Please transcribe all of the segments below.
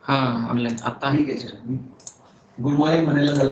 हाँ ऑनलाइन आता है. गुड मॉर्निंग म्हणायला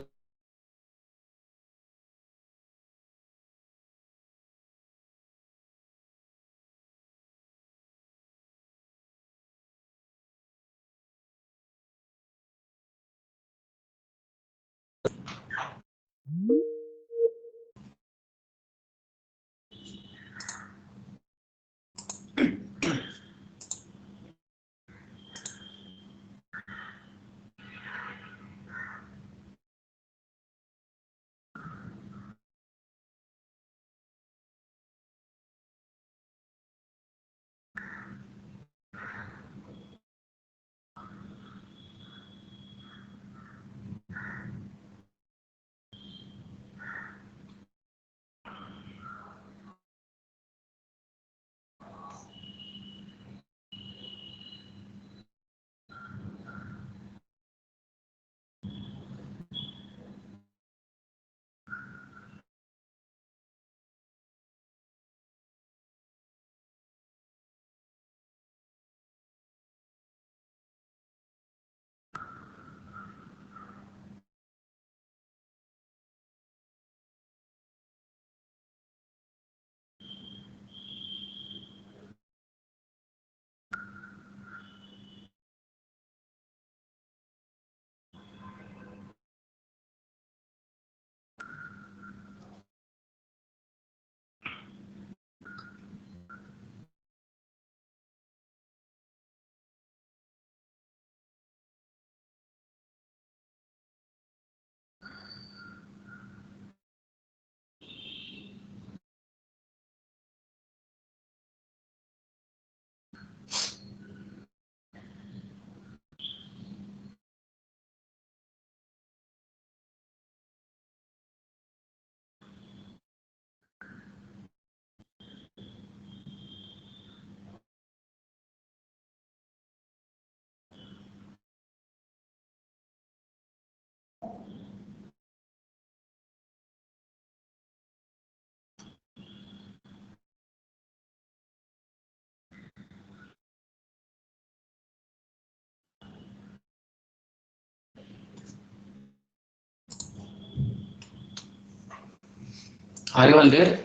Are you all there?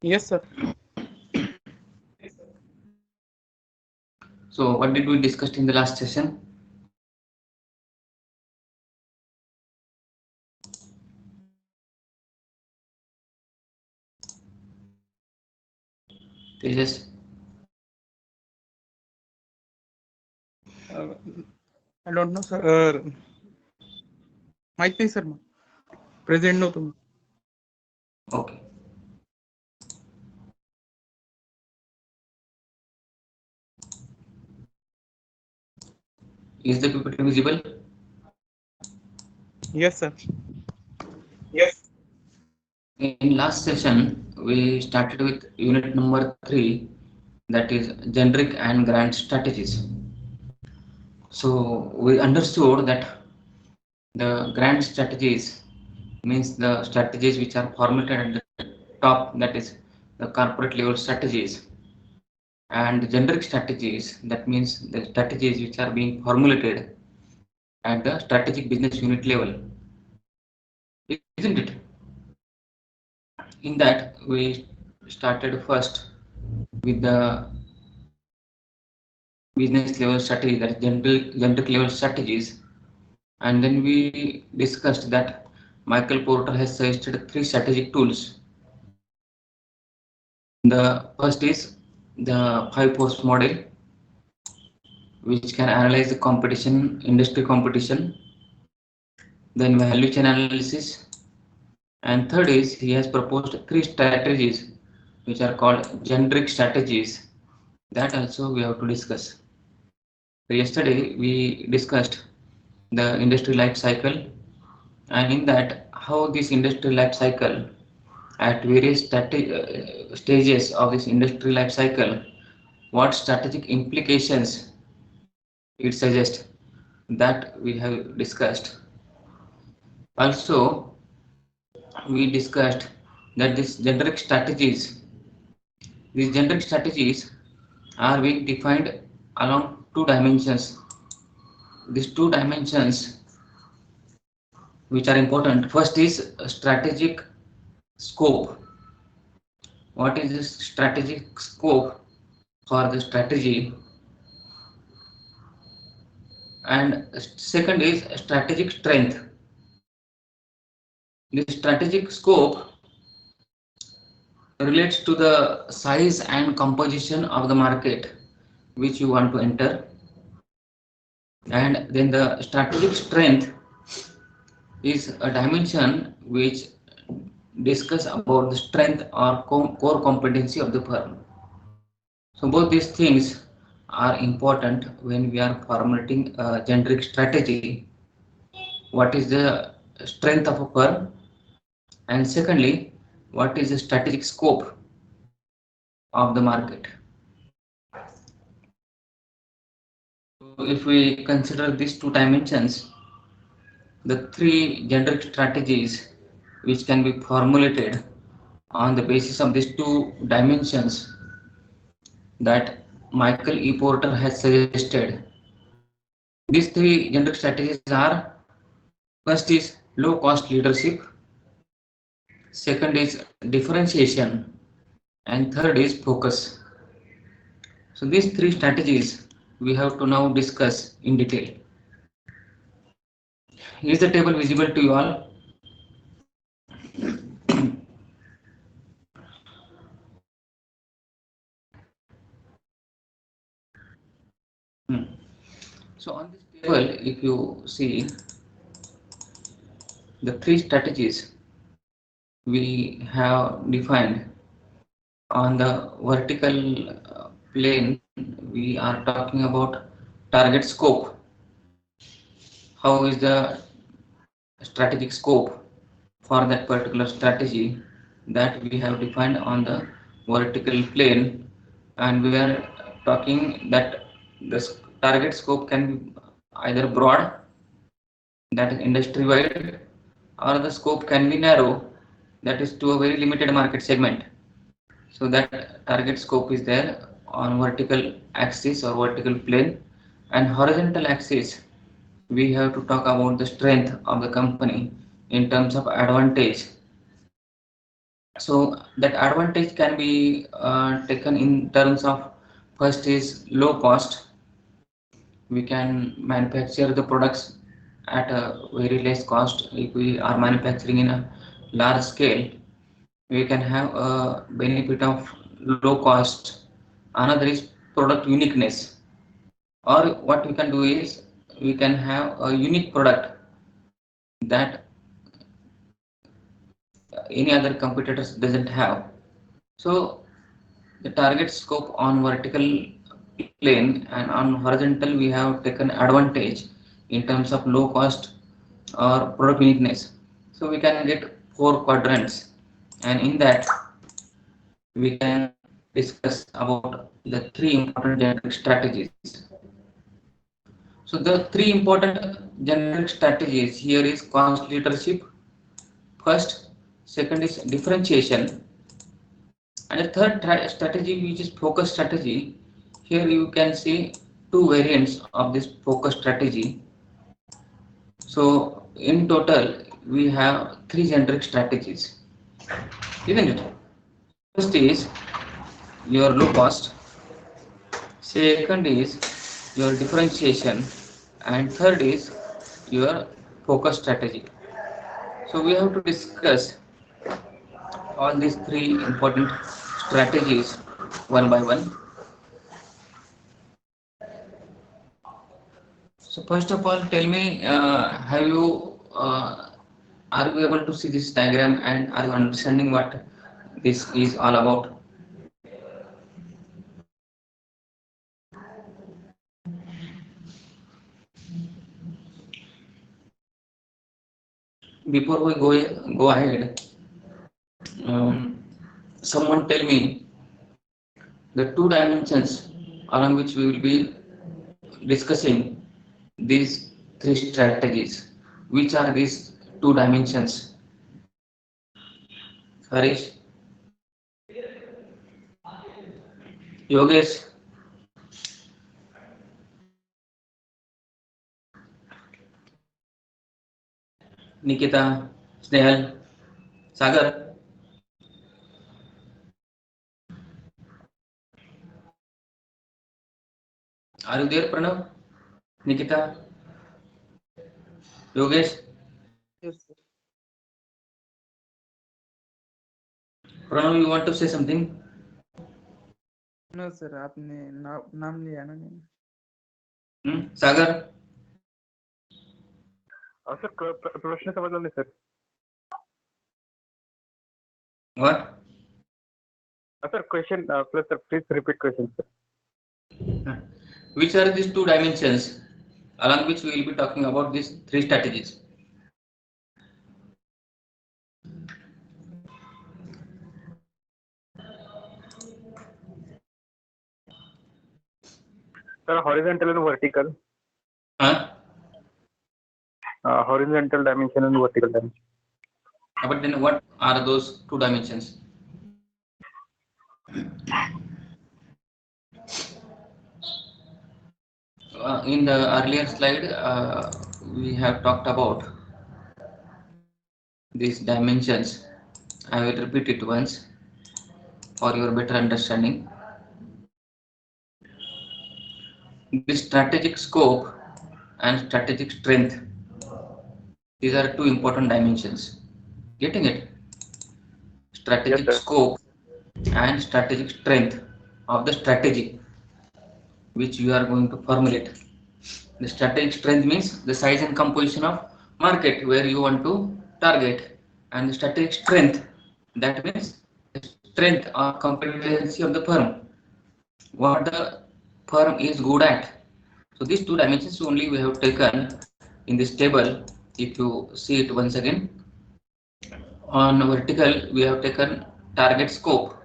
Yes, sir. So what did we discuss in the last session? Tejas, I don't know, sir. माहित नाही sir मग present नव्हतो मी. okay. Is the PPT visible? Yes, sir. In last session, we started with unit number 3, that is generic and grant strategies. So we understood that the grant strategies means the strategies which are formulated at the top, that is the corporate level strategies, and generic strategies, that means the strategies which are being formulated at the strategic business unit level, isn't it? In that, we started first with the business level strategy, that is generic level strategies, and then we discussed that Michael Porter has suggested 3 strategic tools. The first is the 5 force model, which can analyze the competition, industry competition, then value chain analysis, and third is he has proposed 3 strategies which are called generic strategies. That also we have to discuss. So yesterday we discussed the industry life cycle, and in that how this industry life cycle at various stages of this industry life cycle, what strategic implications it suggests, that we have discussed. Also, we discussed that these generic strategies are being defined along two dimensions. These two dimensions which are important. First is strategic scope. What is the strategic scope for the strategy? And second is strategic strength. The strategic scope relates to the size and composition of the market which you want to enter, and then the strategic strength is a dimension which discuss about the strength or core competency of the firm. So both these things are important when we are formulating a generic strategy. What is the strength of a firm, and secondly, what is the strategic scope of the market. So if we consider these two dimensions, the three generic strategies which can be formulated on the basis of these two dimensions that Michael E. Porter has suggested. These three generic strategies are: first is low cost leadership, second is differentiation, and third is focus. So these three strategies we have to now discuss in detail. Is the table visible to you all? So on this table, if you see the three strategies we have defined on the vertical plane, we are talking about target scope. How is the strategic scope for that particular strategy that we have defined on the vertical plane, and we are talking that the target scope can be either broad, that is industry wide, or the scope can be narrow, that is to a very limited market segment. So that target scope is there on vertical axis or vertical plane, and horizontal axis we have to talk about the strength of the company in terms of advantage. So that advantage can be taken in terms of: first is low cost. We can manufacture the products at a very less cost. If we are manufacturing in a large scale, we can have a benefit of low cost. Another is product uniqueness, or what we can do is we can have a unique product that any other competitors doesn't have. So the target scope on vertical plane, and on horizontal we have taken advantage in terms of low cost or product uniqueness. So we can get four quadrants, and in that we can discuss about the three important generic strategies. So the three important generic strategies here is cost leadership first, second is differentiation, and the third strategy which is focus strategy. Here you can see two variants of this focus strategy. So in total we have three generic strategies, isn't it? First is your low cost, second is your differentiation, and third is your focus strategy. So we have to discuss all these three important strategies one by one. So first of all, tell me, are you able to see this diagram, and are you understanding what this is all about? Before we go ahead, someone tell me the two dimensions along which we will be discussing these three strategies. Which are these two dimensions? Harish, Yogesh, Nikita, Snehal, Sagar. Are you there, Pranav? Nikita, Yogesh, Yes, sir. Pranav, you want to say something? No, sir. आपने नाम लिया ना नहीं. Sagar, sir प्रश्न समजला नाही sir. what? Sir question please sir please repeat question sir. Which are these two dimensions along which we will be talking about these three strategies? Sir horizontal and vertical. Horizontal dimension and vertical dimension. But then what are those two dimensions? In the earlier slide, we have talked about these dimensions. I will repeat it once for your better understanding. The strategic scope and strategic strength. These are two important dimensions. Getting it? Strategic Yes, sir. scope and strategic strength of the strategy which you are going to formulate. The strategic strength means the size and composition of market where you want to target, and the strategic strength, that means the strength or competency of the firm, what the firm is good at. So these two dimensions only we have taken in this table. If you see it once again, on vertical we have taken target scope,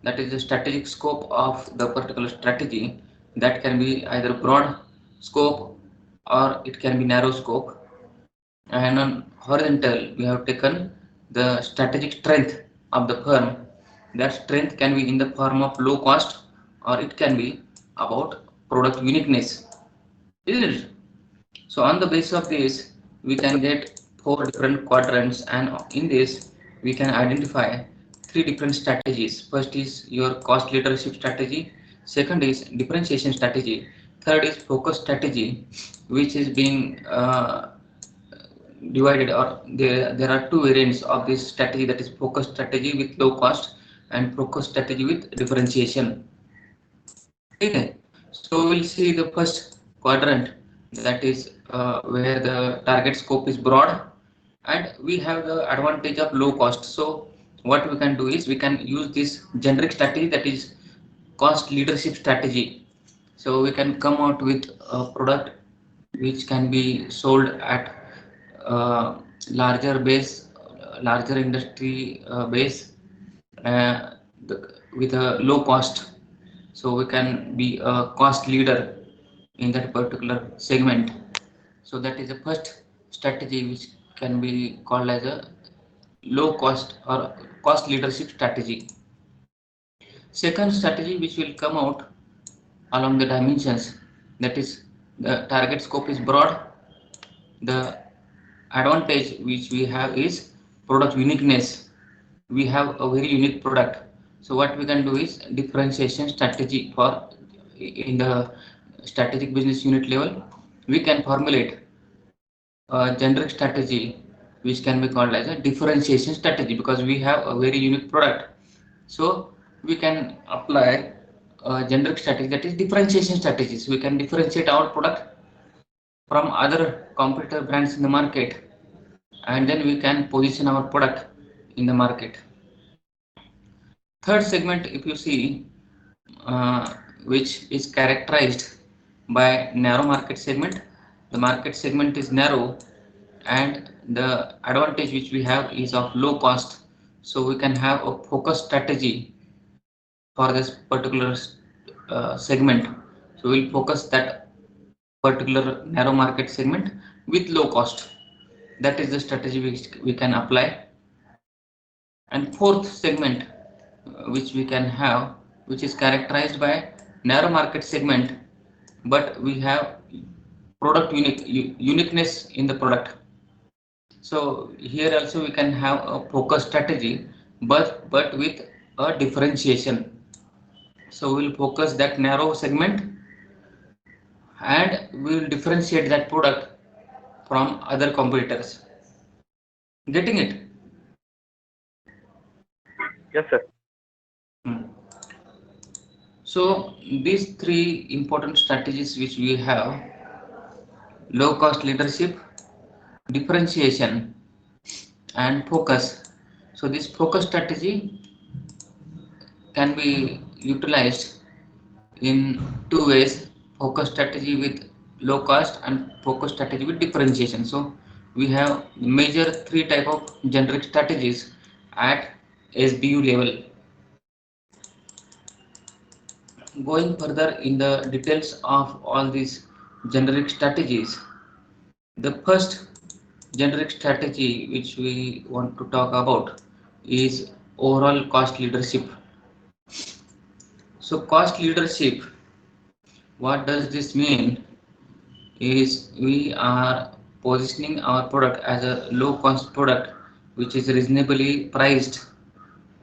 that is the strategic scope of the particular strategy. That can be either broad scope or it can be narrow scope. And on horizontal we have taken the strategic strength of the firm. That strength can be in the form of low cost or it can be about product uniqueness, isn't it? So on the basis of this, we can get four different quadrants, and in this we can identify three different strategies. First is your cost leadership strategy, second is differentiation strategy, third is focus strategy, which is being divided, or there are two variants of this strategy, that is focus strategy with low cost and focus strategy with differentiation. Okay, so we'll see the first quadrant, that is where the target scope is broad and we have the advantage of low cost. So what we can do is we can use this generic strategy, that is cost leadership strategy. So we can come out with a product which can be sold at uh, larger base, larger industry base, uh, with a low cost. So we can be a cost leader in that particular segment. So that is the first strategy which can be called as a low cost or cost leadership strategy. Second strategy which will come out along the dimensions, that is the target scope is broad. The advantage which we have is product uniqueness. We have a very unique product. So what we can do is differentiation strategy. For in the strategic business unit level, we can formulate a generic strategy which can be called as a differentiation strategy, because we have a very unique product. So we can apply a generic strategy, that is differentiation strategies. We can differentiate our product from other competitor brands in the market, and then we can position our product in the market. Third segment, if you see, which is characterized by narrow market segment. The market segment is narrow and the advantage which we have is of low cost. So we can have a focus strategy for this particular segment. So we'll focus that particular narrow market segment with low cost. That is the strategy which we can apply. And fourth segment which we can have, which is characterized by narrow market segment, but we have product uniqueness in the product. So here also we can have a focus strategy, but with a differentiation. So we'll focus that narrow segment and we will differentiate that product from other competitors. Getting it? Yes, sir. Hmm. So these three important strategies which we have: low cost leadership, differentiation, and focus. So this focus strategy can be utilized in two ways: focus strategy with low cost and focus strategy with differentiation. So we have major three type of generic strategies at SBU level. Going further in the details of all these generic strategies, the first generic strategy which we want to talk about is overall cost leadership. So cost leadership, what does this mean? Is we are positioning our product as a low cost product which is reasonably priced,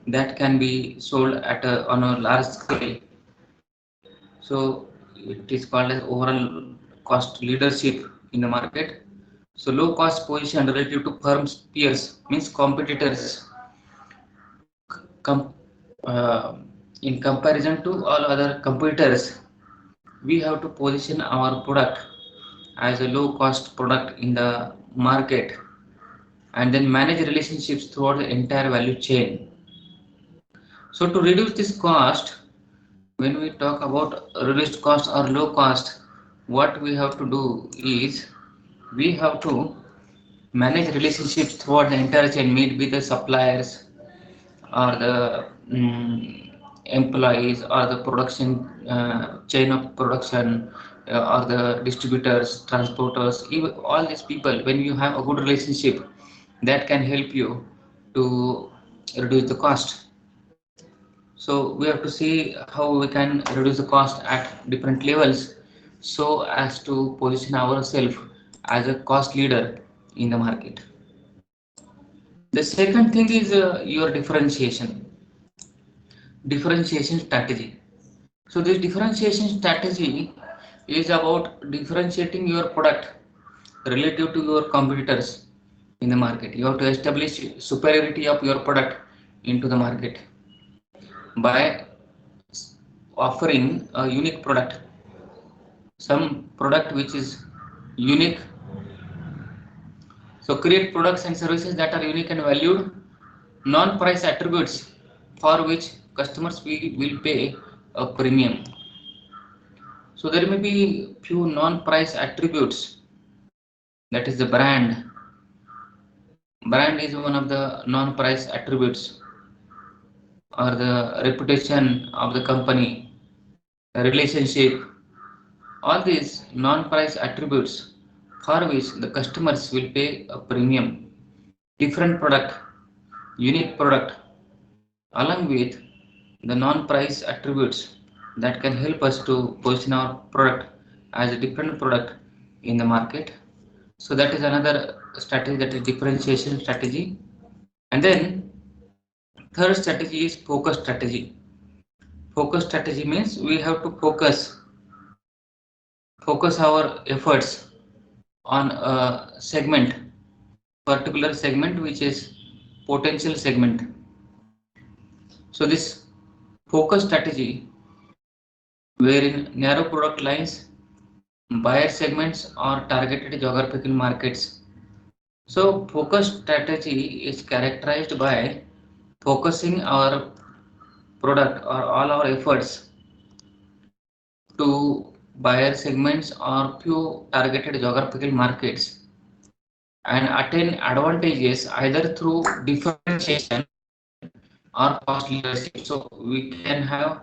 that can be sold at on a large scale. So it is called as overall cost leadership in the market. So low cost position relative to firms peers means competitors, com- uh, in comparison to all other competitors, we have to position our product as a low cost product in the market and then manage relationships throughout the entire value chain. So to reduce this cost, when we talk about reduced cost or low cost, what we have to do is we have to manage relationships throughout the entire chain, meet with the suppliers or the employees or the production chain of production or the distributors, transporters, even all these people. When you have a good relationship, that can help you to reduce the cost. So we have to see how we can reduce the cost at different levels so as to position ourselves as a cost leader in the market. The second thing is your differentiation strategy. So this differentiation strategy is about differentiating your product relative to your competitors in the market. You have to establish superiority of your product into the market by offering a unique product, some product which is unique. So create products and services that are unique and valued, non-price attributes for which customers will pay a premium. So there may be few non-price attributes, that is the brand. Brand is one of the non-price attributes, or the reputation of the company, the relationship, all these non-price attributes for which the customers will pay a premium. Different product, unique product, along with the non-price attributes that can help us to position our product as a different product in the market. So that is another strategy, that is differentiation strategy. And then third strategy is focus strategy. Focus strategy means we have to focus our efforts on a segment, particular segment which is potential segment. So this focus strategy, wherein narrow product lines, buyer segments or targeted geographical markets. So focus strategy is characterized by focusing our product or all our efforts to buyer segments or few targeted geographical markets and attain advantages either through differentiation or cost leadership. So we can have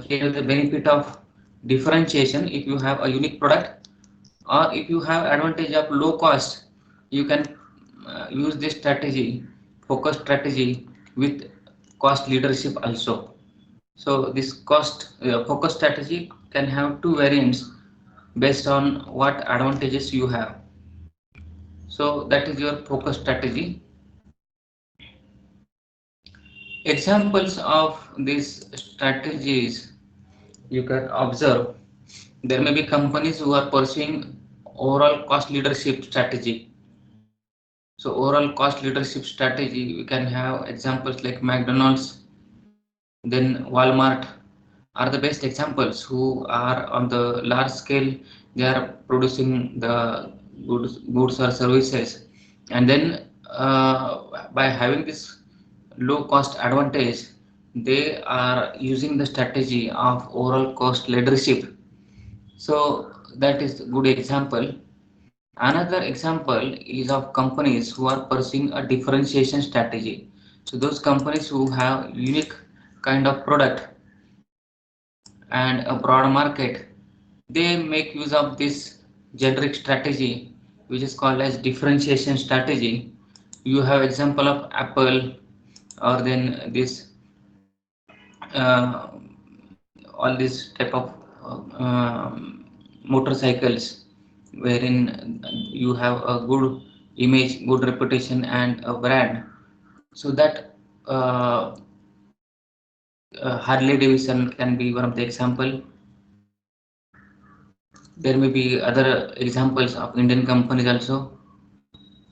here the benefit of differentiation if you have a unique product, or if you have advantage of low cost, you can use this strategy, focus strategy, with cost leadership also. So this cost focus strategy can have two variants based on what advantages you have. So that is your focus strategy. Examples of these strategies you can observe. There may be companies who are pursuing overall cost leadership strategy. So overall cost leadership strategy, we can have examples like McDonald's, then Walmart are the best examples who are on the large scale. They are producing the goods or services, and then by having this low cost advantage, they are using the strategy of overall cost leadership. So that is a good example. Another example is of companies who are pursuing a differentiation strategy. So those companies who have unique kind of product and a broad market, they make use of this generic strategy, which is called as differentiation strategy. You have example of Apple, or then this uh, all this type of motorcycles, wherein you have a good image, good reputation, and a brand. So that Harley Davidson can be one of the example. There may be other examples of Indian companies also.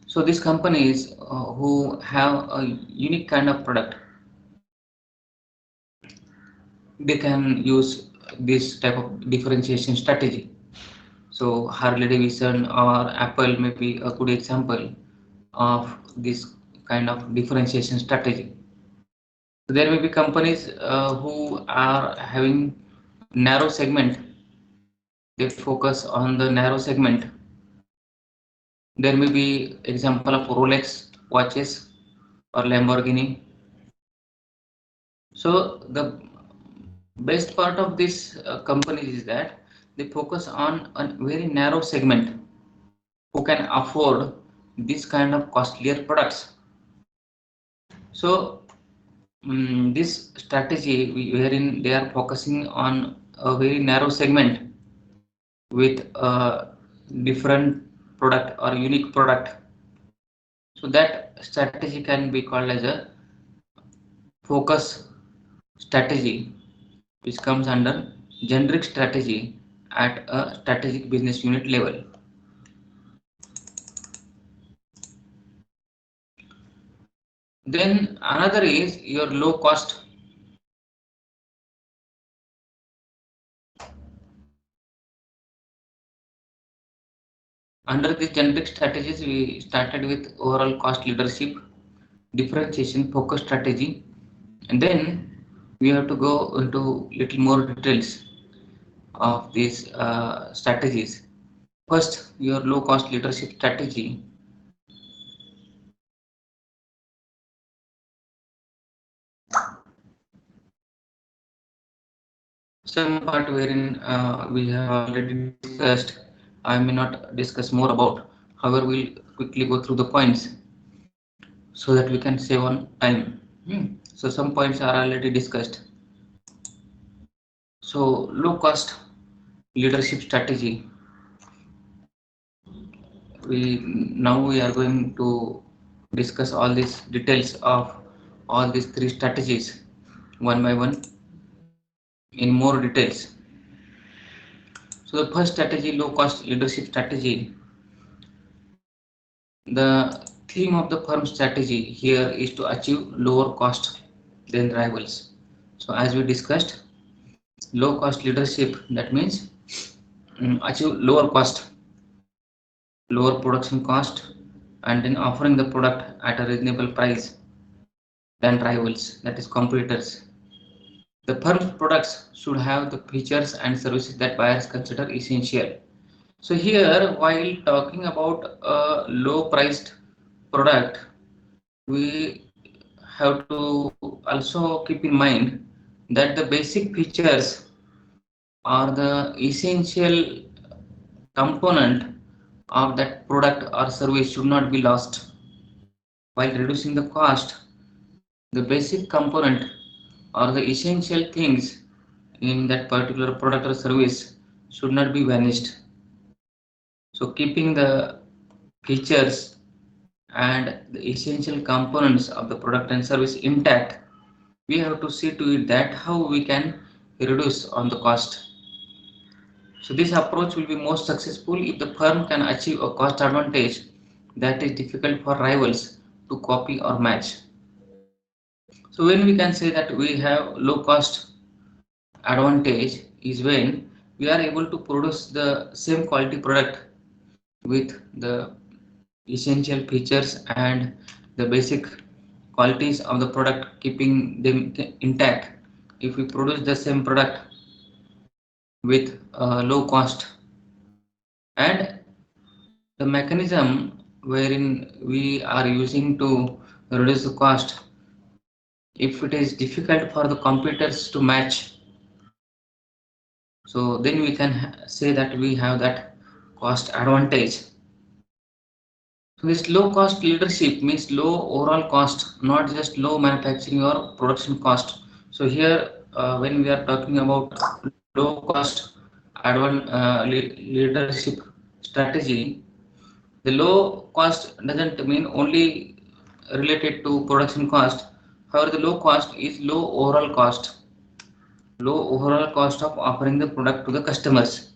So these companies who have a unique kind of product, they can use this type of differentiation strategy. So Harley Davidson or Apple may be a good example of this kind of differentiation strategy. So there may be companies who are having narrow segment. They focus on the narrow segment. There may be example of Rolex watches or Lamborghini. So the best part of this company is that they focus on a very narrow segment who can afford this kind of costlier products. So this strategy wherein they are focusing on a very narrow segment with a different product or unique product. So that strategy can be called as a focus strategy, which comes under generic strategy at a strategic business unit level. Then another is your low cost. Under the generic strategies, we started with overall cost leadership, differentiation, focus strategy, and then we have to go into little more details of these strategies. First, your low cost leadership strategy. Some part wherein we have already discussed, I may not discuss more about. However, we'll quickly go through the points so that we can save on time. So some points are already discussed. So low cost leadership strategy. We are going to discuss all these details of all these three strategies one by one in more details. So the first strategy, low cost leadership strategy. The theme of the firm strategy here is to achieve lower cost than rivals. So as we discussed, low cost leadership, that means achieve lower cost, lower production cost, and then offering the product at a reasonable price than rivals, that is competitors. The firm's products should have the features and services that buyers consider essential. So here, while talking about a low priced product, we have to also keep in mind that the basic features or the essential component of that product or service should not be lost. While reducing the cost, the basic component or the essential things in that particular product or service should not be vanished. So keeping the features and the essential components of the product and service intact, we have to see to it that how we can reduce on the cost. So this approach will be most successful if the firm can achieve a cost advantage that is difficult for rivals to copy or match. So when we can say that we have low cost advantage is when we are able to produce the same quality product with the essential features and the basic qualities of the product, keeping them intact. If we produce the same product with low cost, and the mechanism wherein we are using to reduce the cost, if it is difficult for the competitors to match, so then we can say that we have that cost advantage. So this low cost leadership means low overall cost, not just low manufacturing or production cost. So here, when we are talking about low cost leadership strategy, the low cost doesn't mean only related to production cost. However, the low cost is low overall cost of offering the product to the customers.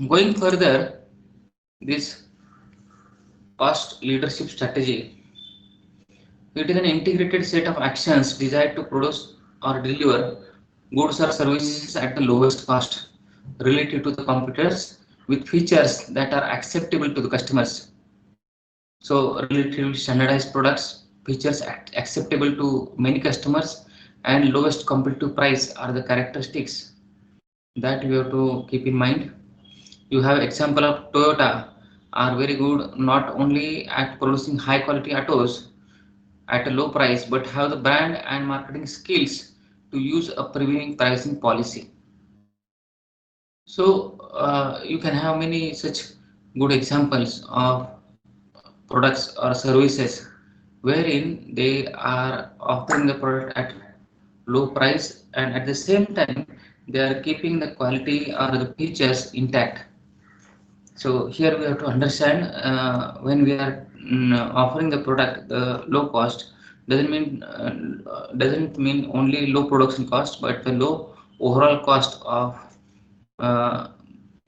Going further, this cost leadership strategy, it is an integrated set of actions designed to produce or deliver goods or services at the lowest cost related to the competitors with features that are acceptable to the customers. So relatively standardized products, features acceptable to many customers, and lowest competitive price are the characteristics that you have to keep in mind. You have example of Toyota are very good not only at producing high quality autos at a low price, but have the brand and marketing skills to use a prevailing pricing policy. So you can have many such good examples of products or services wherein they are offering the product at low price, and at the same time they are keeping the quality or the features intact. So here we have to understand, when we are offering the product the low cost doesn't mean only low production cost, but the low overall cost of uh,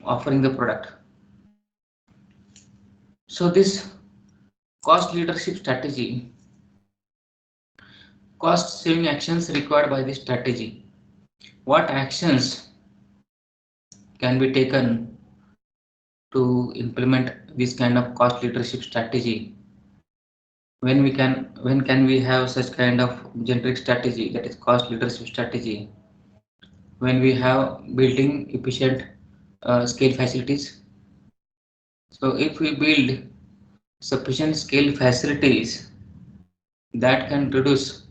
offering the product. So this cost leadership strategy, cost saving actions required by this strategy. What actions can be taken to implement this kind of cost leadership strategy? When can we have such kind of generic strategy, that is cost leadership strategy? When we have building efficient scale facilities. So if we build sufficient scale facilities that can reduce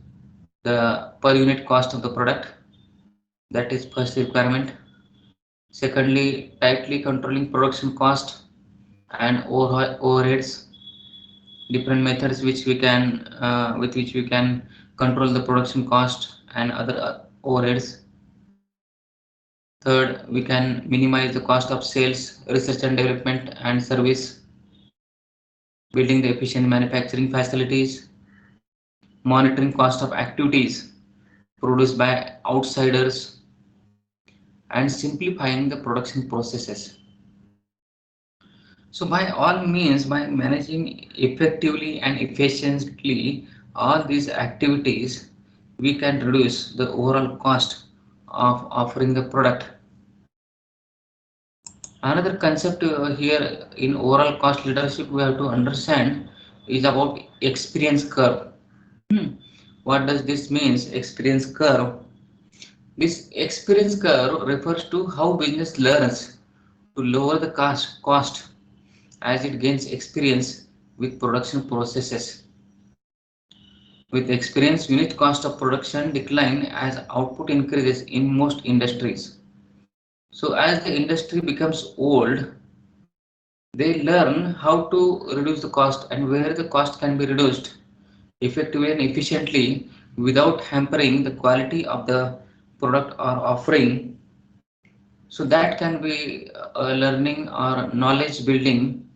the per unit cost of the product, that is first requirement. Secondly, tightly controlling production cost and overheads, different methods which we can with which we can control the production cost and other overheads. Third, we can minimize the cost of sales, research and development and service, building the efficient manufacturing facilities, monitoring cost of activities produced by outsiders, and simplifying the production processes. So by all means, by managing effectively and efficiently all these activities, we can reduce the overall cost of offering the product. Another concept here in overall cost leadership we have to understand is about experience curve. What does this means, experience curve? This experience curve refers to how business learns to lower the cost as it gains experience with production processes. With experience, unit cost of production decline as output increases in most industries. So as the industry becomes old, they learn how to reduce the cost and where the cost can be reduced effectively and efficiently without hampering the quality of the product or offering. So that can be learning or knowledge building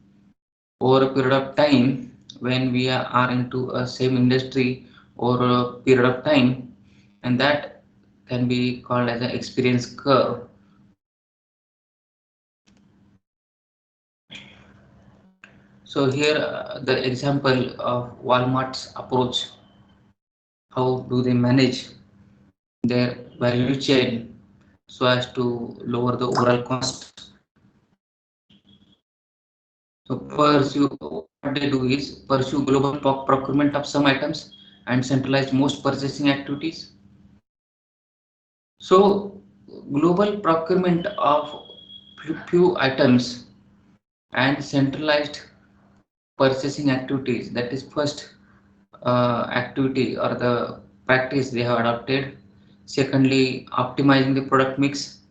over a period of time when we are into a same industry over a period of time, and that can be called as an experience curve. So here the example of Walmart's approach, how do they manage their value chain so as to lower the overall cost. So pursue, what they do is pursue global procurement of some items and centralize most purchasing activities. So global procurement of few items and centralized purchasing activities, that is first activity or the practice they have adopted. Secondly, optimizing the product mix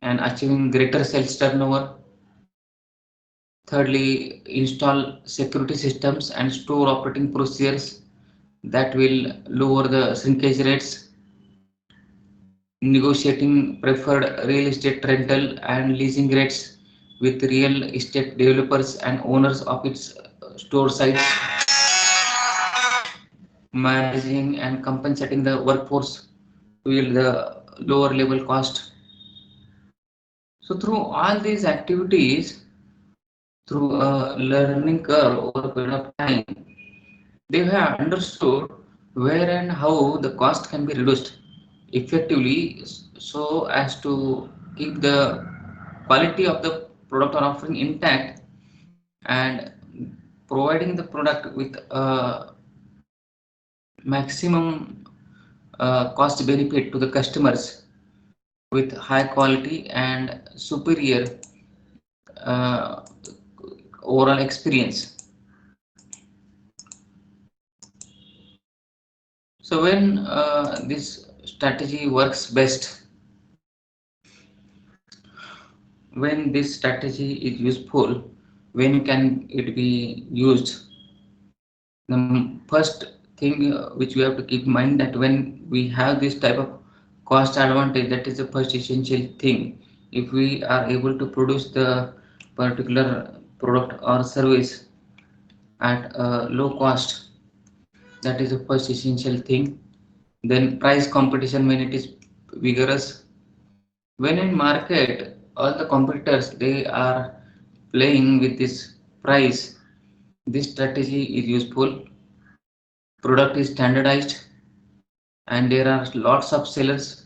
and achieving greater sales turnover. Thirdly, install security systems and store operating procedures that will lower the shrinkage rates. Negotiating preferred real estate rental and leasing rates with real estate developers and owners of its store sites. Managing and compensating the workforce to yield the lower level cost. So through all these activities, through a learning curve over a period of time, they have understood where and how the cost can be reduced effectively so as to keep the quality of the product or offering intact and providing the product with a maximum cost benefit to the customers with high quality and superior uh, overall experience. So when this strategy works best, when this strategy is useful, when can it be used? The first thing which we have to keep in mind, that when we have this type of cost advantage, that is the first essential thing. If we are able to produce the particular product or service at a low cost, that is the first essential thing. Then price competition when it is vigorous. When in market, all the competitors they are playing with this price, this strategy is useful. Product is standardized and there are lots of sellers.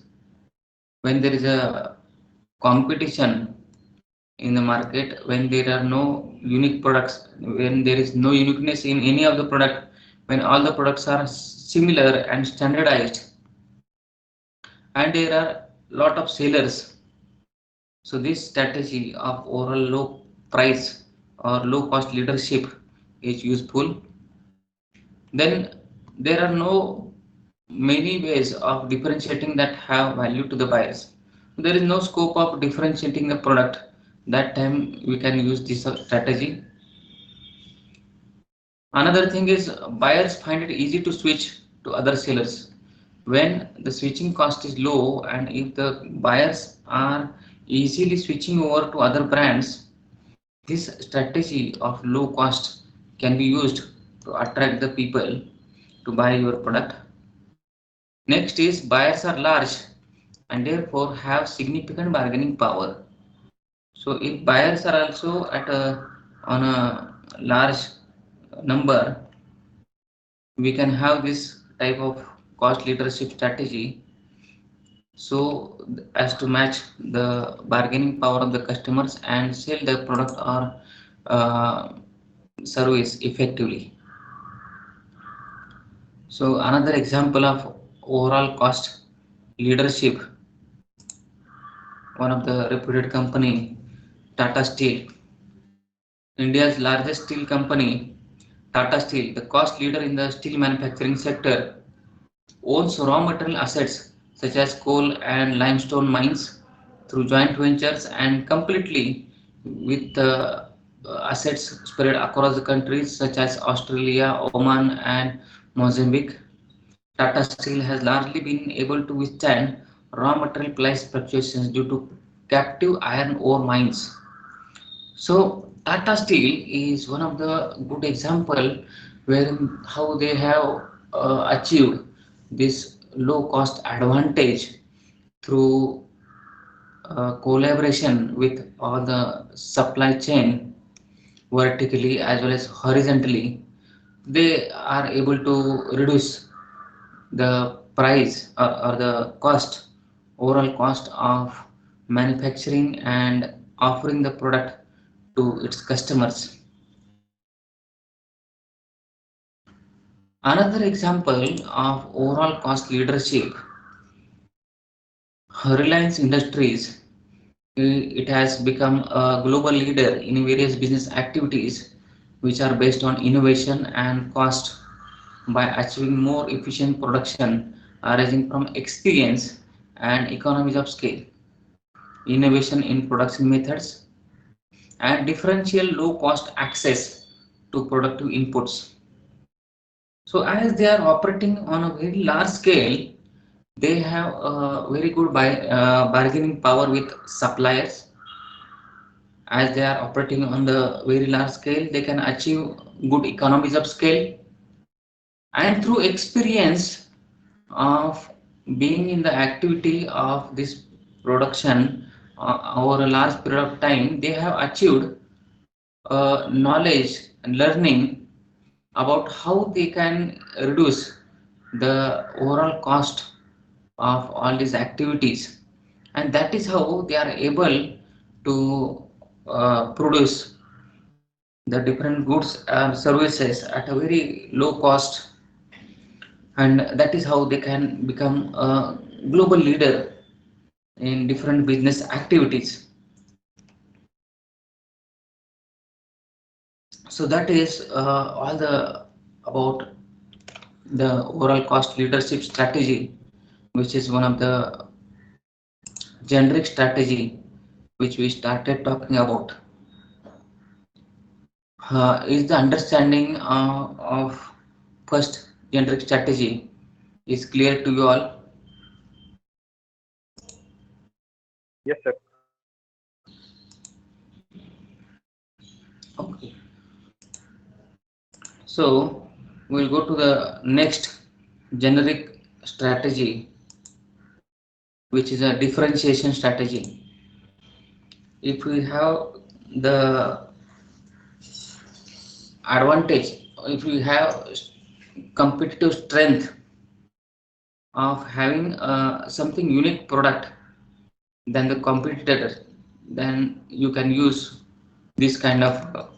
When there is a competition in the market, when there are no unique products, when there is no uniqueness in any of the product, when all the products are similar and standardized, and there are lot of sellers, so this strategy of overall low price or low cost leadership is useful. Then there are no many ways of differentiating that have value to the buyers. There is no scope of differentiating the product. That time we can use this strategy. Another thing is buyers find it easy to switch to other sellers when the switching cost is low, and if the buyers are easily switching over to other brands, this strategy of low cost can be used to attract the people to buy your product. Next is buyers are large and therefore have significant bargaining power. So if buyers are also at a on a large number, we can have this type of cost leadership strategy so as to match the bargaining power of the customers and sell the product or uh, service effectively. So another example of overall cost leadership, one of the reputed company, Tata Steel, India's largest steel company. Tata Steel, the cost leader in the steel manufacturing sector, owns raw material assets such as coal and limestone mines through joint ventures and completely with assets spread across the countries such as Australia, Oman, and Mozambique. Tata Steel has largely been able to withstand raw material price fluctuations due to captive iron ore mines. So Tata Steel is one of the good example where how they have achieved this low cost advantage through collaboration with all the supply chain vertically as well as horizontally. They are able to reduce the price or the cost, overall cost of manufacturing and offering the product to its customers. Another example of overall cost leadership, Reliance Industries. It has become a global leader in various business activities which are based on innovation and cost by achieving more efficient production arising from experience and economies of scale, innovation in production methods, and differential low cost access to productive inputs. So, as they are operating on a very large scale, they have a very good bargaining power with suppliers. As they are operating on the very large scale, they can achieve good economies of scale, and through experience of being in the activity of this production over a large period of time, they have achieved knowledge and learning about how they can reduce the overall cost of all these activities, and that is how they are able to produce the different goods and services at a very low cost, and that is how they can become a global leader in different business activities. So that is all the about the overall cost leadership strategy, which is one of the generic strategy which we started talking about. Is the understanding of first generic strategy is clear to you all? Yes, sir. Okay. So we'll go to the next generic strategy, which is a differentiation strategy. If we have the advantage, if we have competitive strength of having something unique product than the competitor, then you can use this kind of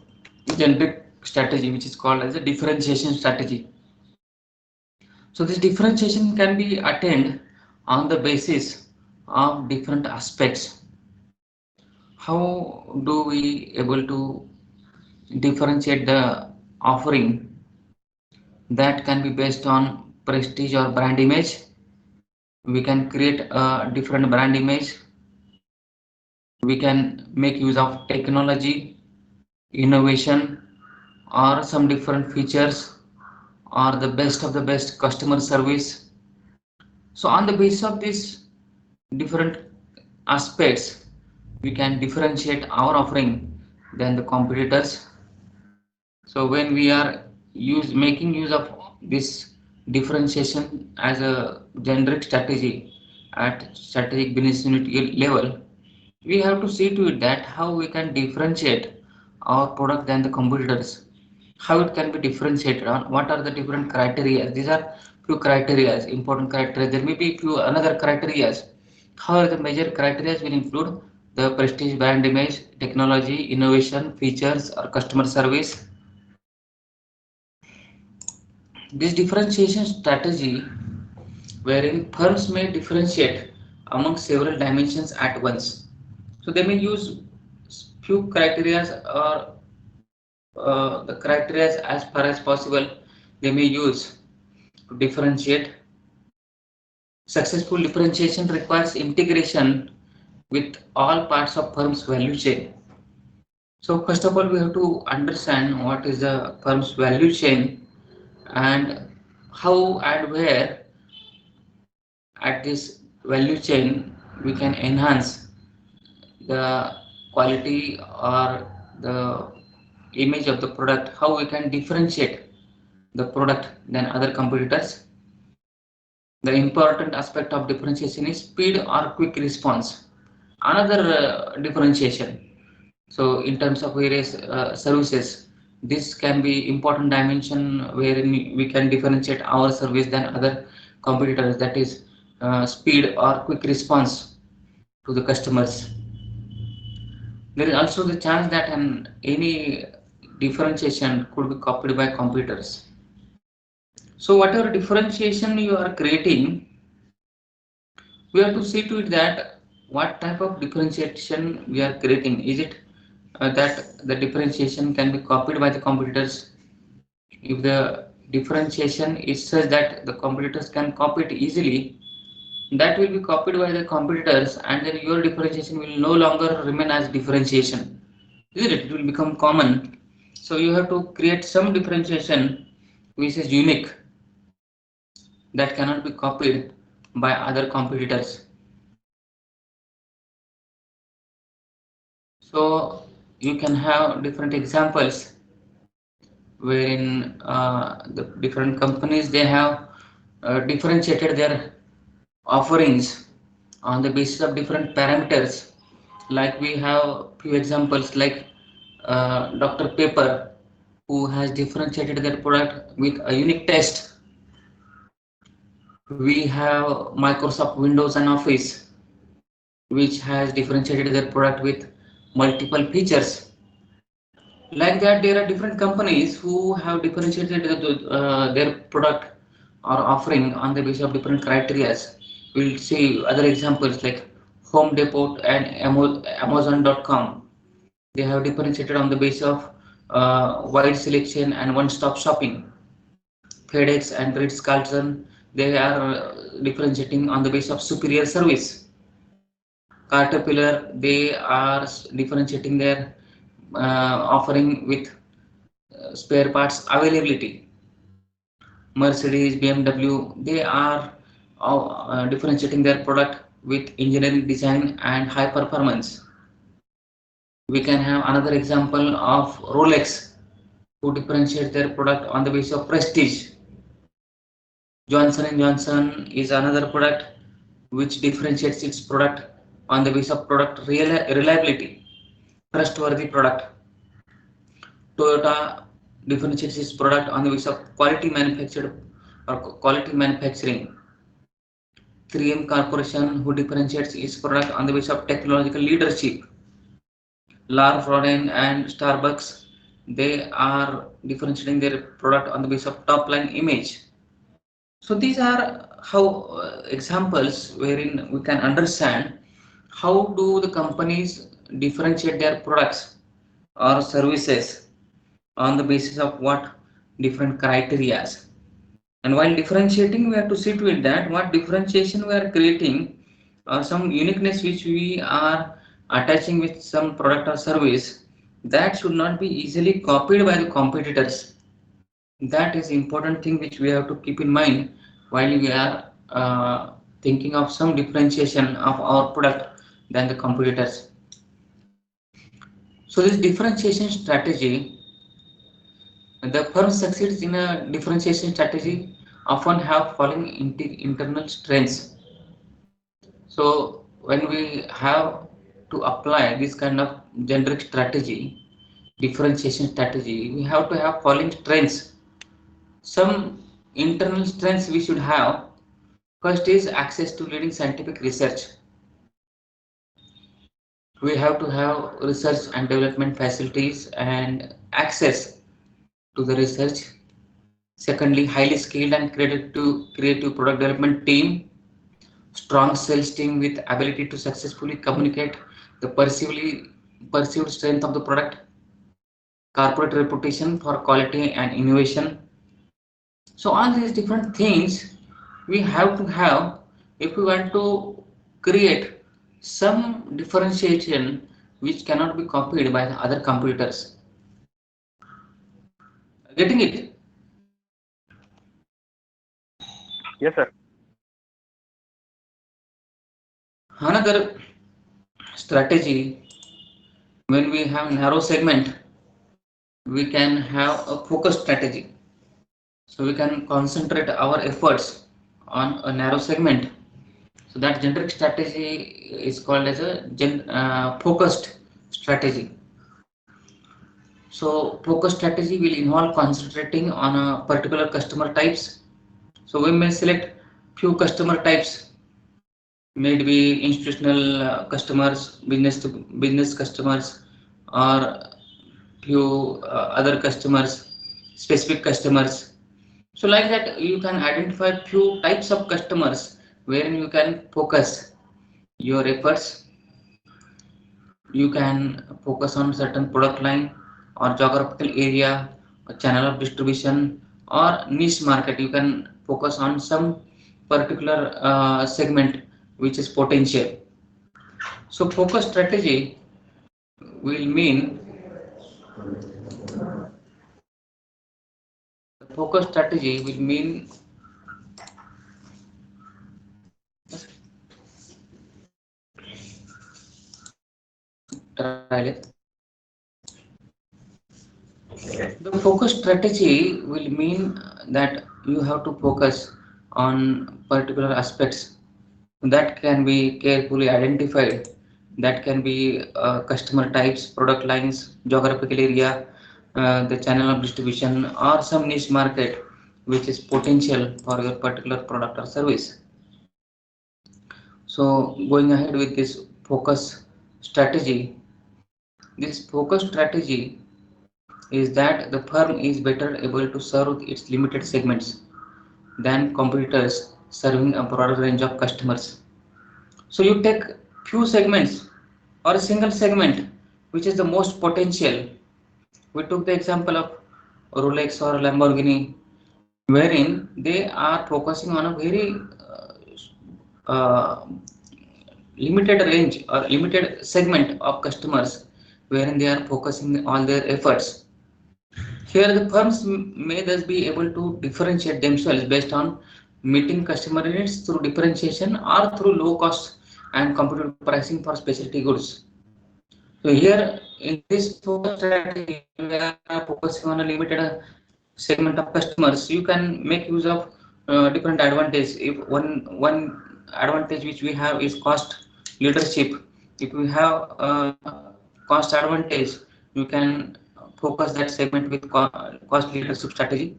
generic strategy, which is called as a differentiation strategy. So this differentiation can be attained on the basis of different aspects. How do we able to differentiate the offering? That can be based on prestige or brand image. We can create a different brand image. We can make use of technology, innovation, or some different features, or the best of the best customer service. So on the basis of these different aspects, we can differentiate our offering than the competitors. So when we are making use of this differentiation as a generic strategy at strategic business unit level, we have to see to it that how we can differentiate our product than the competitors, how it can be differentiated on what are the different criteria. These are few criteria, important criteria. There may be few another criteria. However, the major criteria will include the prestige, brand image, technology, innovation, features, or customer service. This differentiation strategy, wherein firms may differentiate among several dimensions at once. So they may use few criteria or the criteria as far as possible they may use to differentiate. Successful differentiation requires integration with all parts of firm's value chain. So first of all, we have to understand what is the firm's value chain and how and where at this value chain we can enhance the quality or the image of the product, how we can differentiate the product than other competitors. The important aspect of differentiation is speed or quick response. Another differentiation. So in terms of various services, this can be important dimension wherein we can differentiate our service than other competitors, that is speed or quick response to the customers. There is also the chance that any differentiation could be copied by competitors. So whatever differentiation you are creating, we have to see to it that what type of differentiation we are creating. Is it that the differentiation can be copied by the competitors? If the differentiation is such that the competitors can copy it easily, that will be copied by the competitors, and then your differentiation will no longer remain as differentiation, isn't it? It will become common. So you have to create some differentiation which is unique, that cannot be copied by other competitors. So you can have different examples wherein the different companies, they have differentiated their offerings on the basis of different parameters. Like we have few examples like Dr. Pepper, who has differentiated their product with a unique test. We have Microsoft Windows and Office, which has differentiated their product with multiple features. Like that, there are different companies who have differentiated their product or offering on the basis of different criteria. We'll see other examples like Home Depot and Amazon.com. They have differentiated on the basis of wide selection and one-stop shopping. FedEx and Ritz-Carlton, they are differentiating on the basis of superior service. Caterpillar, they are differentiating their offering with spare parts availability. Mercedes, BMW, they are differentiating their product with engineering design and high performance. We can have another example of Rolex, who differentiate their product on the basis of prestige. Johnson & Johnson is another product which differentiates its product on the basis of product reliability, trustworthy product. Toyota differentiates its product on the basis of quality manufactured or quality manufacturing. 3M Corporation, who differentiates its product on the basis of technological leadership. Ralph Lauren and Starbucks, they are differentiating their product on the basis of top line image. So these are how examples wherein we can understand how do the companies differentiate their products or services on the basis of what different criteria. And while differentiating, we have to see to it that what differentiation we are creating or some uniqueness which we are attaching with some product or service, that should not be easily copied by the competitors. That is important thing which we have to keep in mind while we are thinking of some differentiation of our product than the competitors. So this differentiation strategy, the firm succeeds in a differentiation strategy often have following internal strengths. So when we have to apply this kind of generic strategy, differentiation strategy, we have to have following strengths. Some internal strengths we should have. First is access to leading scientific research. We have to have research and development facilities and access to the research. Secondly, highly skilled and creative product development team, strong sales team with ability to successfully communicate the perceived strength of the product, corporate reputation for quality and innovation. So all these different things we have to have if we want to create some differentiation which cannot be copied by the other competitors. Getting it? Yes, sir. Another strategy, when we have narrow segment, we can have a focus strategy. So we can concentrate our efforts on a narrow segment. So that generic strategy is called as a focused strategy. So focus strategy will involve concentrating on a particular customer types. So we may select few customer types, maybe institutional customers, business to business customers, or few other customers, specific customers. So like that, you can identify few types of customers wherein you can focus your efforts. You can focus on certain product line or geographical area or channel of distribution or niche market. You can focus on some particular segment which is potential. So focus strategy will mean focus strategy will mean the focus strategy will mean that you have to focus on particular aspects that can be carefully identified. That can be customer types, product lines, geographical area, the channel of distribution, or some niche market which is potential for your particular product or service. So going ahead with this focus strategy, this focus strategy is that the firm is better able to serve its limited segments than competitors serving a broader range of customers. So you take few segments or a single segment which is the most potential. We took the example of Rolex or Lamborghini, wherein they are focusing on a very uh, limited range or limited segment of customers, wherein they are focusing all their efforts. Here, the firms may thus be able to differentiate themselves based on meeting customer needs through differentiation or through low cost and competitive pricing for specialty goods. So here in this focus strategy, we are focusing on a limited segment of customers. You can make use of different advantage. If one advantage which we have is cost leadership. If we have cost advantage, you can focus that segment with cost leadership strategy.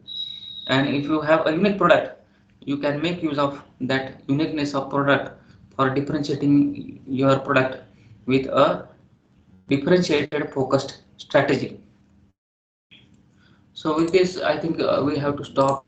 And if you have a unique product, you can make use of that uniqueness of product for differentiating your product with a differentiated focused strategy. So with this, I think we have to stop